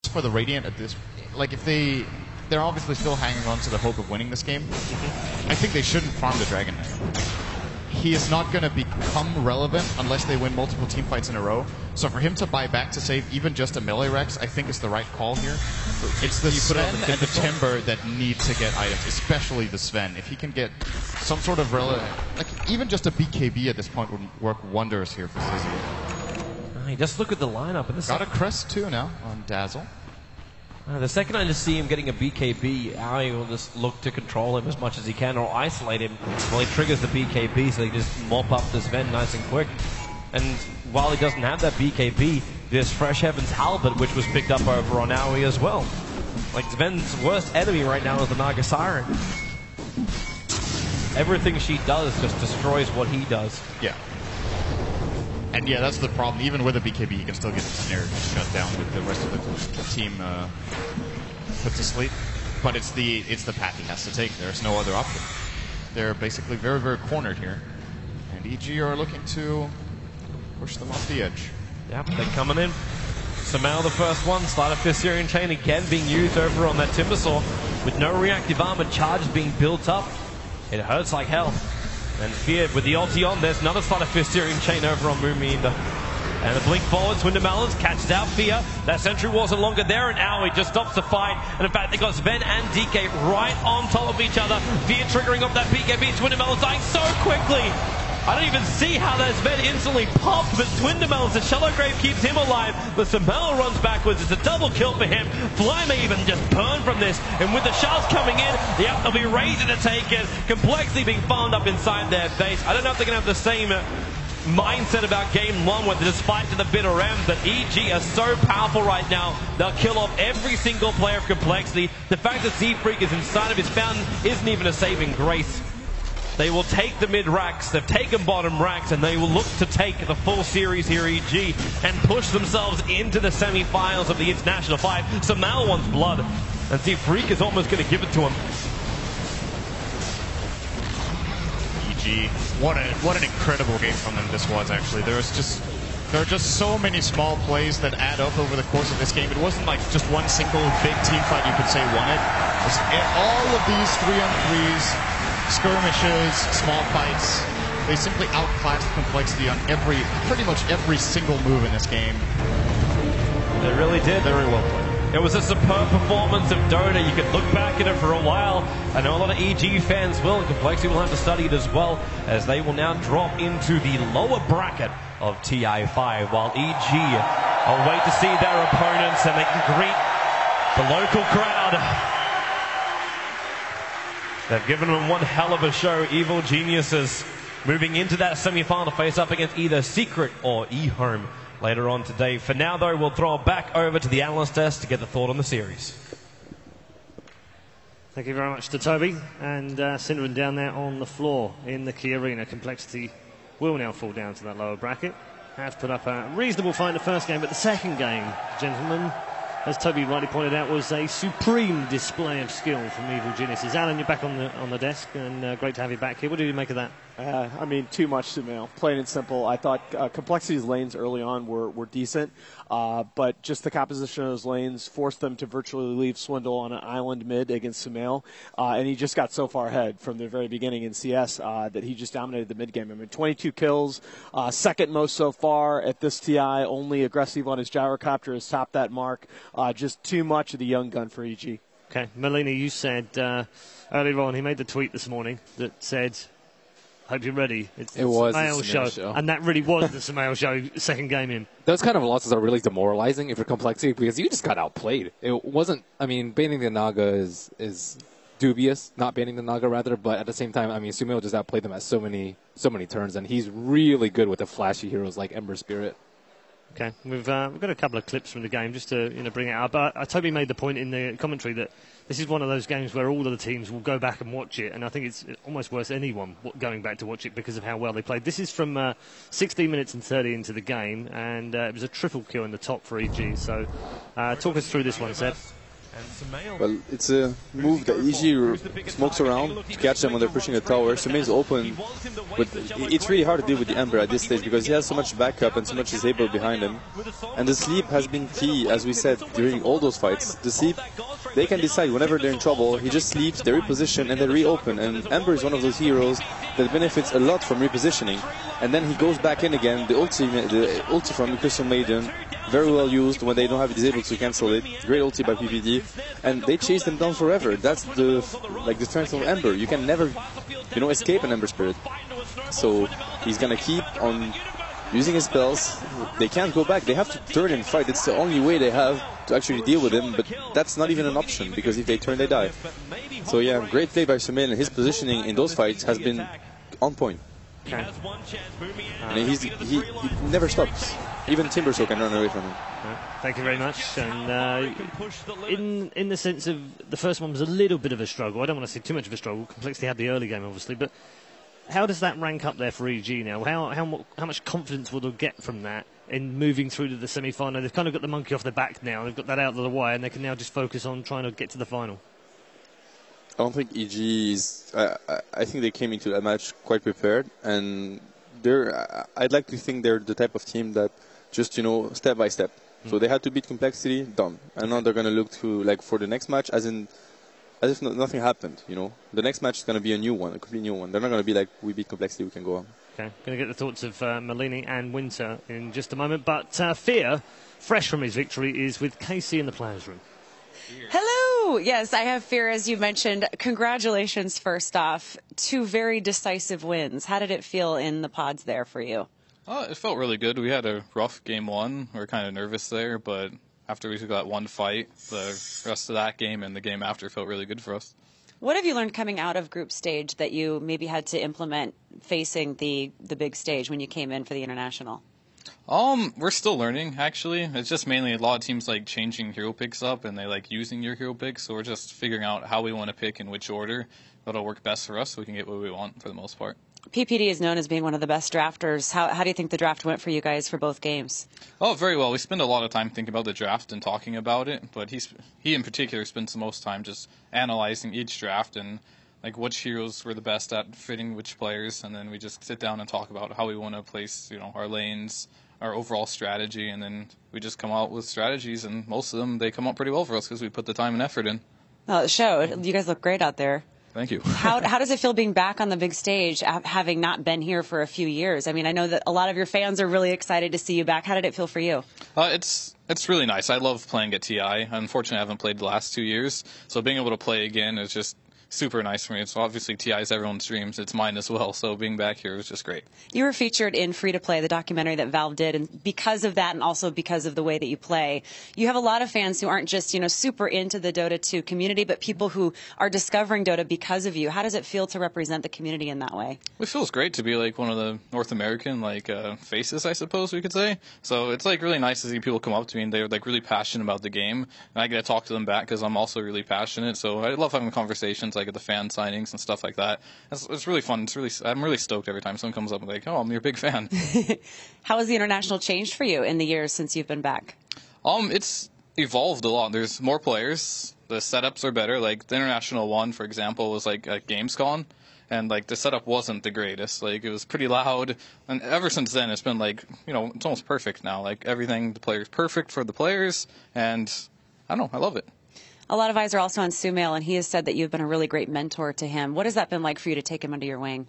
for the Radiant at this, like if they're obviously still hanging on to the hope of winning this game, I think they shouldn't farm the Dragon Knight. He is not going to become relevant unless they win multiple team fights in a row. So for him to buy back to save even just a melee Rex, I think is the right call here. It's the Sven and the Timber that need to get items, especially the Sven. If he can get some sort of like even just a BKB at this point would work wonders here for Sizzy. Just look at the lineup. And got a crest too now on Dazzle. The second I just see him getting a BKB, Aoi will just look to control him as much as he can or isolate him while he triggers the BKB so he can just mop up the Sven nice and quick. And while he doesn't have that BKB, there's Fresh Heaven's Halberd, which was picked up over on Aoi as well. Like, Sven's worst enemy right now is the Naga Siren. Everything she does just destroys what he does. Yeah. And yeah, that's the problem. Even with a BKB, he can still get snared shut down with the rest of the team put to sleep. But it's the path he has to take. There's no other option. They're basically very, very cornered here. And EG are looking to push them off the edge. Yep, they're coming in. Sumail the first one. Sleight of Fissurian Chain again being used over on that Timbersaw. With no reactive armor charges being built up. It hurts like hell. And Feared with the ulti on, there's another Sleight of Fissurian Chain over on Moominda. And the blink forward, Swindamelons catches out Fear. That sentry wasn't longer there, and Aoi just stops the fight. And in fact, they got Sven and DK right on top of each other. Fear triggering up that BKB, Swindamelons dying so quickly. I don't even see how that Sven instantly popped, but Swindamelons, the Shallow Grave keeps him alive. The Sumail runs backwards, it's a double kill for him. Fly may even just burn from this, and with the shots coming in, yep, they'll be ready to take it. Complexity being farmed up inside their base. I don't know if they're going to have the same mindset about game one where they just fight to the bitter end, but EG are so powerful right now, they'll kill off every single player of Complexity. The fact that Z-Freak is inside of his fountain isn't even a saving grace. They will take the mid racks, they've taken bottom racks, and they will look to take the full series here, EG, and push themselves into the semi-finals of the International fight. Sumail wants blood, and Z-Freak is almost going to give it to him. EG, what an incredible game from them this was, actually. There are just so many small plays that add up over the course of this game. It wasn't like just one single big team fight you could say won it. It was all of these 3-on-3s, skirmishes, small fights. They simply outclassed Complexity on pretty much every single move in this game. They really did. Very well played. It was a superb performance of Dota. You could look back at it for a while. I know a lot of EG fans will, and Complexity will have to study it as well, as they will now drop into the lower bracket of TI5, while EG await to see their opponents and they can greet the local crowd. They've given them one hell of a show. Evil Geniuses moving into that semi-final to face up against either Secret or eHome later on today. For now, though, we'll throw it back over to the analyst desk to get the thought on the series. Thank you very much to Toby. And Synderen down there on the floor in the key arena. Complexity will now fall down to that lower bracket. Have put up a reasonable fight in the first game, but the second game, gentlemen, as Toby rightly pointed out, was a supreme display of skill from Evil Geniuses. Alan, you're back on the desk, and great to have you back here. What do you make of that? I mean, too much Sumail. Plain and simple. I thought Complexity's lanes early on were decent, but just the composition of those lanes forced them to virtually leave Swindle on an island mid against Sumail, and he just got so far ahead from the very beginning in CS that he just dominated the mid game. I mean, 22 kills, second most so far at this TI. Only Aggressive on his gyrocopter has topped that mark. Just too much of the young gun for EG. Okay, Melina, you said earlier on, he made the tweet this morning that said, hope you're ready. It's the Sumail show. And that really was the Sumail show, second game in. Those kind of losses are really demoralizing if you're Complexity because you just got outplayed. It wasn't, I mean, banning the Naga is dubious, not banning the Naga rather, but at the same time, I mean, Sumail just outplayed them at so many turns, and he's really good with the flashy heroes like Ember Spirit. Okay, we've got a couple of clips from the game just to bring it up. But Toby made the point in the commentary that this is one of those games where all of the teams will go back and watch it, and I think it's almost worth anyone going back to watch it because of how well they played. This is from 16 minutes and 30 into the game, and it was a triple kill in the top for EG. So talk us through this one, Seb. And Sumail, Well, it's a move that EG smokes around to catch them when they're pushing the tower. Sumail's open, but it's really hard to deal with the Ember at this stage because he has so much backup and so much disabled behind him. And the sleep has been key, as we said, during all those fights. The sleep, they can decide whenever they're in trouble, he just sleeps, they reposition, and they reopen. And Ember is one of those heroes that benefits a lot from repositioning. And then he goes back in again, the ulti from Crystal Maiden, very well used when they don't have disabled to cancel it. Great ulti by PPD, and they chase them down forever. That's the strength of Ember. You can never, escape an Ember Spirit. So he's gonna keep on using his spells. They can't go back. They have to turn and fight. It's the only way they have to actually deal with him. But that's not even an option because if they turn, they die. So yeah, great play by Sumail, and his positioning in those fights has been on point. Okay. And he never stops. Even Timbersaw can run away from him. Thank you very much. And in the sense of the first one was a little bit of a struggle. I don't want to say too much of a struggle. Complexity had the early game, obviously, but how does that rank up there for EG now? How much confidence will they get from that in moving through to the semi-final? They've kind of got the monkey off their back now. They've got that out of the way, and they can now just focus on trying to get to the final. I don't think EG is. I think they came into that match quite prepared, and I'd like to think they're the type of team that just step by step. So they had to beat Complexity, done, and now they're going to look to for the next match as if nothing happened. The next match is going to be a new one, a complete new one. They're not going to be like, we beat Complexity, we can go on. Okay, going to get the thoughts of Malini and Winter in just a moment, but Fear, fresh from his victory, is with Casey in the players' room. Hello! Yes, I have Fear, as you mentioned. Congratulations, first off. 2 very decisive wins. How did it feel in the pods there for you? It felt really good. We had a rough game 1. We were kind of nervous there, but after we took that one fight, the rest of that game and the game after felt really good for us. What have you learned coming out of group stage that you maybe had to implement facing the big stage when you came in for the international? We're still learning, actually. It's just mainly a lot of teams like changing hero picks up and they like using your hero picks, so we're just figuring out how we want to pick in which order that'll work best for us so we can get what we want for the most part. PPD is known as being one of the best drafters. How do you think the draft went for you guys for both games? Oh, very well. We spend a lot of time thinking about the draft and talking about it, but he in particular spends the most time just analyzing each draft and like which heroes were the best at fitting which players, and then we just sit down and talk about how we want to place, our lanes, our overall strategy, and then we just come out with strategies, and most of them, they come out pretty well for us because we put the time and effort in. Well, it showed. You guys look great out there. Thank you. How does it feel being back on the big stage, having not been here for a few years? I mean, I know that a lot of your fans are really excited to see you back. How did it feel for you? It's really nice. I love playing at TI. Unfortunately, I haven't played the last 2 years, so being able to play again is just super nice for me. It's obviously TI is everyone's dreams. It's mine as well. So being back here was just great. You were featured in Free to Play, the documentary that Valve did, and because of that, and also because of the way that you play, you have a lot of fans who aren't just super into the Dota 2 community, but people who are discovering Dota because of you. How does it feel to represent the community in that way? It feels great to be like one of the North American faces, I suppose we could say. So it's like really nice to see people come up to me and they're like really passionate about the game, and I get to talk to them back because I'm also really passionate. So I love having conversations like at the fan signings and stuff like that. It's really fun. I'm really stoked every time someone comes up and like, oh, I'm your big fan. How has the international changed for you in the years since you've been back? It's evolved a lot. There's more players. The setups are better. Like the international one, for example, was like at Gamescom, and like the setup wasn't the greatest. Like it was pretty loud, and ever since then it's been like it's almost perfect now. Like everything, the player's perfect for the players, and I don't know, I love it. A lot of eyes are also on Sumail, and he has said that you've been a really great mentor to him. What has that been like for you to take him under your wing?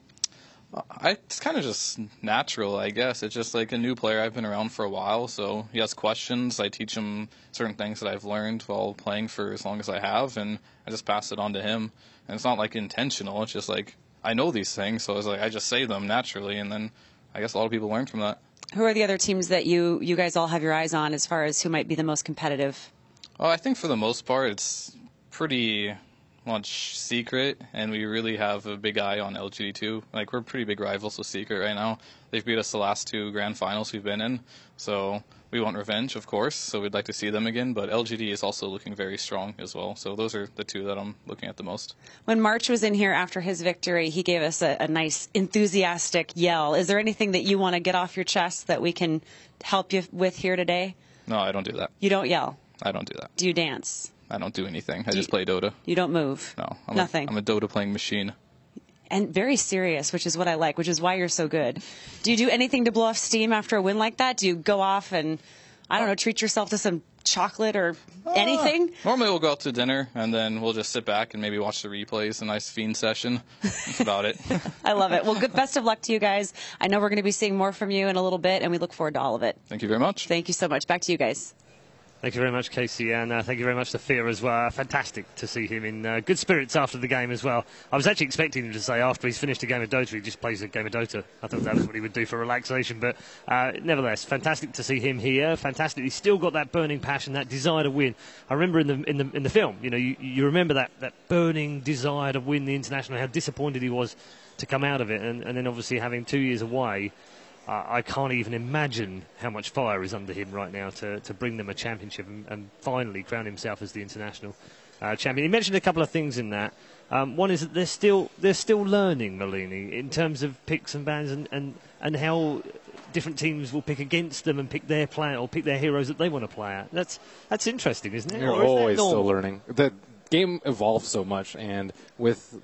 It's kind of just natural, I guess. It's just like a new player. I've been around for a while, so he has questions. I teach him certain things that I've learned while playing for as long as I have, and I just pass it on to him. And it's not like intentional. It's just like I know these things, so it's like I just say them naturally, and then I guess a lot of people learn from that. Who are the other teams that you guys all have your eyes on as far as who might be the most competitive? Oh, I think for the most part, it's pretty much Secret, and we really have a big eye on LGD2. Like, we're pretty big rivals with Secret right now. They've beat us the last 2 grand finals we've been in, so we want revenge, of course, so we'd like to see them again, but LGD is also looking very strong as well, so those are the 2 that I'm looking at the most. When March was in here after his victory, he gave us a nice enthusiastic yell. Is there anything that you want to get off your chest that we can help you with here today? No, I don't do that. You don't yell? I don't do that. Do you dance? I don't do anything. I just play Dota. You don't move. No, Nothing. I'm a Dota playing machine. And very serious, which is what I like, which is why you're so good. Do you do anything to blow off steam after a win like that? Do you go off and, I don't know, treat yourself to some chocolate or anything? Normally we'll go out to dinner, and then we'll just sit back and maybe watch the replays, a nice Fiend session. That's about it. I love it. Well, good, best of luck to you guys. I know we're going to be seeing more from you in a little bit, and we look forward to all of it. Thank you very much. Thank you so much. Back to you guys. Thank you very much, Casey, and thank you very much to Fear as well. Fantastic to see him in good spirits after the game as well. I was actually expecting him to say after he's finished a game of Dota, he just plays a game of Dota. I thought that was what he would do for relaxation, but nevertheless, fantastic to see him here. Fantastic. He's still got that burning passion, that desire to win. I remember in the film, you remember that burning desire to win the international, how disappointed he was to come out of it, and then obviously having 2 years away. I can't even imagine how much fire is under him right now to bring them a championship and finally crown himself as the international champion. He mentioned a couple of things in that. One is that they're still learning, Malini, in terms of picks and bans and how different teams will pick against them and pick their plan or pick their heroes that they want to play at. That's interesting, isn't it? You're always still learning. The game evolves so much, and with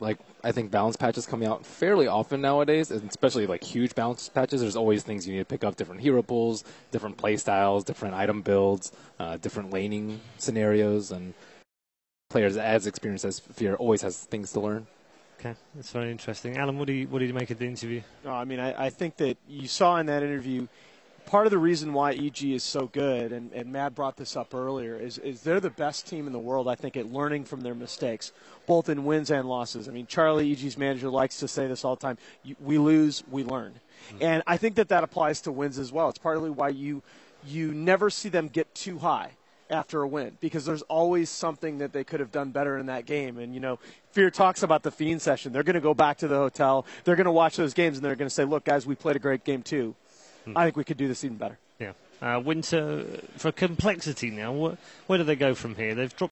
I think balance patches coming out fairly often nowadays, and especially huge balance patches, there's always things you need to pick up, different hero pools, different play styles, different item builds, different laning scenarios, and players as experienced as Fear always has things to learn. Okay, that's very interesting. Alan, what do you make of the interview? I think that you saw in that interview, part of the reason why EG is so good, and Matt brought this up earlier, is they're the best team in the world, I think, at learning from their mistakes, both in wins and losses. I mean, Charlie, EG's manager, likes to say this all the time. We lose, we learn. Mm-hmm. And I think that applies to wins as well. It's partly why you never see them get too high after a win, because there's always something that they could have done better in that game. And, Fear talks about the Fiend session. They're going to go back to the hotel. They're going to watch those games, and they're going to say, look, guys, we played a great game too. I think we could do this even better. Yeah. Winter, for complexity now, where do they go from here? They've dropped